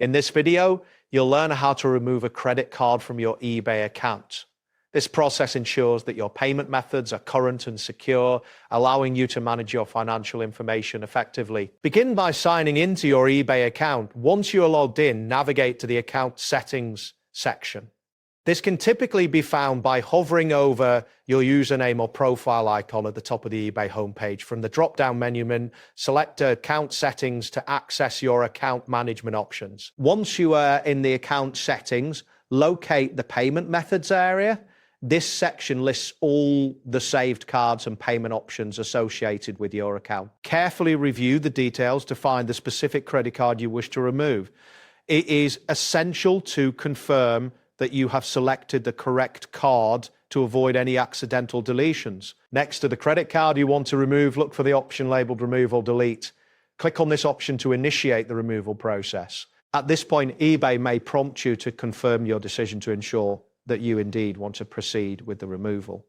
In this video, you'll learn how to remove a credit card from your eBay account. This process ensures that your payment methods are current and secure, allowing you to manage your financial information effectively. Begin by signing into your eBay account. Once you are logged in, navigate to the Account Settings section. This can typically be found by hovering over your username or profile icon at the top of the eBay homepage. From the drop-down menu, select Account Settings to access your account management options. Once you are in the Account Settings, locate the Payment Methods area. This section lists all the saved cards and payment options associated with your account. Carefully review the details to find the specific credit card you wish to remove. It is essential to confirm that you have selected the correct card to avoid any accidental deletions. Next to the credit card you want to remove, look for the option labeled Remove or Delete. Click on this option to initiate the removal process. At this point, eBay may prompt you to confirm your decision to ensure that you indeed want to proceed with the removal.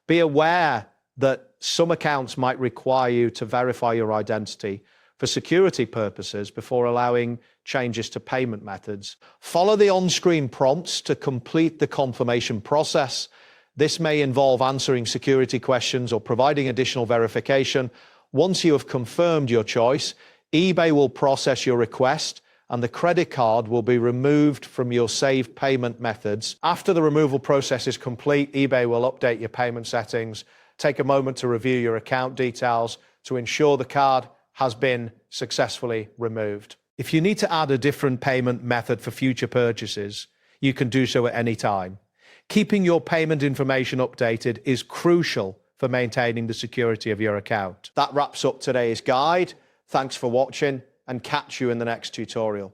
Be aware that some accounts might require you to verify your identity for security purposes before allowing changes to payment methods. Follow the on-screen prompts to complete the confirmation process. This may involve answering security questions or providing additional verification. Once you have confirmed your choice, eBay will process your request and the credit card will be removed from your saved payment methods. After the removal process is complete, eBay will update your payment settings. Take a moment to review your account details to ensure the card has been successfully removed. If you need to add a different payment method for future purchases, you can do so at any time. Keeping your payment information updated is crucial for maintaining the security of your account. That wraps up today's guide. Thanks for watching and catch you in the next tutorial.